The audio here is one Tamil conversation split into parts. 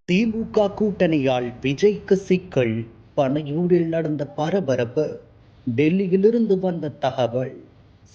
திமுக கூட்டணியால் விஜய்க்கு சிக்கல். பனையூரில் நடந்த பரபரப்பு. டெல்லியிலிருந்து வந்த தகவல்.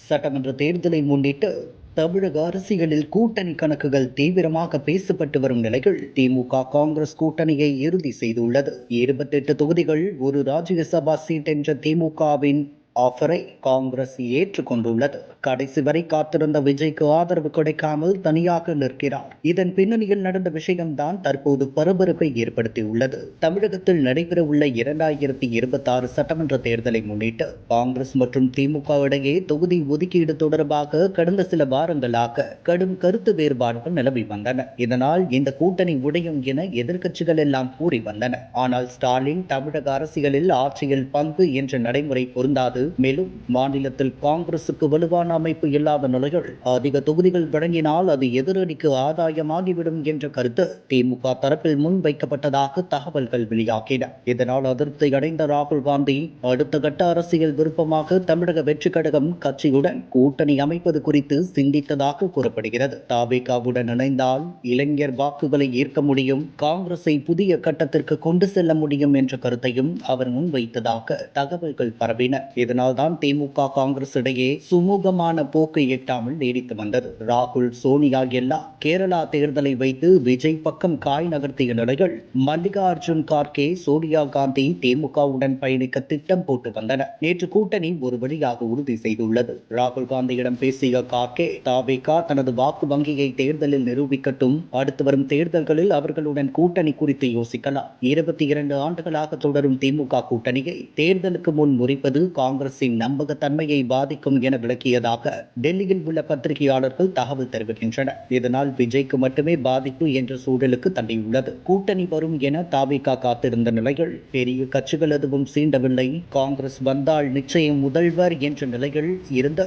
சட்டமன்ற தேர்தலை முன்னிட்டு தமிழக அரசியலில் கூட்டணி கணக்குகள் தீவிரமாக பேசப்பட்டு வரும் நிலையில் திமுக காங்கிரஸ் கூட்டணியை இறுதி செய்துள்ளது. 28 தொகுதிகள், ஒரு ராஜ்யசபா சீட் என்ற திமுகவின் ஆஃபரை காங்கிரஸ் ஏற்றுக்கொண்டுள்ளது. கடைசி வரை காத்திருந்த விஜய்க்கு ஆதரவு கிடைக்காமல் தனியாக நிற்கிறார். இதன் பின்னணியில் நடந்த விஷயம்தான் தற்போது பரபரப்பை ஏற்படுத்தியுள்ளது. தமிழகத்தில் நடைபெறவுள்ள 2026 சட்டமன்ற தேர்தலை முன்னிட்டு காங்கிரஸ் மற்றும் திமுக இடையே தொகுதி ஒதுக்கீடு தொடர்பாக கடந்த சில வாரங்களாக கடும் கருத்து வேறுபாடுகள் நிலவி வந்தன. இதனால் இந்த கூட்டணி உடையும் என எதிர்க்கட்சிகள் எல்லாம் கூறி வந்தன. ஆனால் ஸ்டாலின் தமிழக அரசியலில் ஆட்சியில் பங்கு என்ற நடைமுறை பொருந்தாது. மேலும் மாநிலத்தில் காங்கிரசுக்கு வலுவான அமைப்பு இல்லாத நிலையில் அதிக தொகுதிகள் வழங்கினால் அது எதிரணிக்கு ஆதாயமாகிவிடும் என்ற கருத்து திமுக தரப்பில் முன்வைக்கப்பட்டதாக தகவல்கள் வெளியாகின. இதனால் அதிருப்தி அடைந்த ராகுல் காந்தி அடுத்த கட்ட அரசியல் விருப்பமாக தமிழக வெற்றி கழகம் கட்சியுடன் கூட்டணி அமைப்பது குறித்து சிந்தித்ததாக கூறப்படுகிறது. தவேகாவுடன் இணைந்தால் இளைஞர் வாக்குகளை ஈர்க்க முடியும், காங்கிரஸை புதிய கட்டத்திற்கு கொண்டு செல்ல முடியும் என்ற கருத்தையும் அவர் முன்வைத்ததாக தகவல்கள் பரவின. இதனால் தான் திமுக காங்கிரஸ் இடையே சுமூகமான போக்கை எட்டாமல் நீடித்து வந்தது. ராகுல், சோனியா எல்லாம் கேரளா தேர்தலை வைத்து விஜய் பக்கம் காய் நகர்த்திய நிலையில் மல்லிகார்ஜுன் கார்கே, சோனியா காந்தி திமுகவுடன் பயணிக்க திட்டம் போட்டு வந்தனர். நேற்று கூட்டணி ஒரு வழியாக உறுதி செய்துள்ளது. ராகுல் காந்தியிடம் பேசிய கார்கே, தவேகா தனது வாக்கு வங்கியை தேர்தலில் நிரூபிக்கட்டும், அடுத்து வரும் தேர்தல்களில் அவர்களுடன் கூட்டணி குறித்து யோசிக்கலாம். 22 ஆண்டுகளாக தொடரும் திமுக கூட்டணியை தேர்தலுக்கு முன் முறிப்பது காங்கிரசின் நம்பகத்தன்மையை பாதிக்கும் என விளக்கியதாக டெல்லியில் உள்ள பத்திரிகையாளர்கள் தகவல் தெரிவிக்கின்றனர். இதனால் விஜய்க்கு மட்டுமே பாதிப்பு என்ற சூழலுக்கு தள்ளியுள்ளது. கூட்டணி வரும் என தவேகா காத்திருந்த நிலையில் பெரிய கட்சிகள் எதுவும் சீண்டவில்லை. காங்கிரஸ் வந்தால் நிச்சயம் முதல்வர் என்ற நிலையில் இருந்த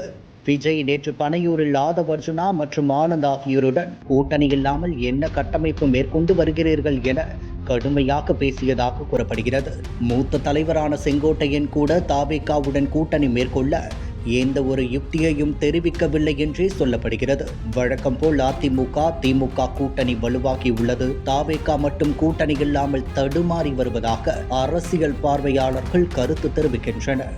விஜய் நேற்று பனையூரில் ஆதவ் அர்ஜுனா மற்றும் ஆனந்த் ஆகியோருடன் கூட்டணி இல்லாமல் என்ன கட்டமைப்பு மேற்கொண்டு வருகிறீர்கள் என கடுமையாக பேசியதாக கூறப்படுகிறது. மூத்த தலைவரான செங்கோட்டையன் கூட தவேகாவுடன் கூட்டணி மேற்கொள்ள எந்த ஒரு யுக்தியையும் தெரிவிக்கவில்லை என்றே சொல்லப்படுகிறது. வழக்கம் போல் அதிமுக திமுக கூட்டணி வலுவாகி உள்ளது. தவேகா மட்டும் கூட்டணி இல்லாமல் தடுமாறி வருவதாக அரசியல் பார்வையாளர்கள் கருத்து தெரிவிக்கின்றனர்.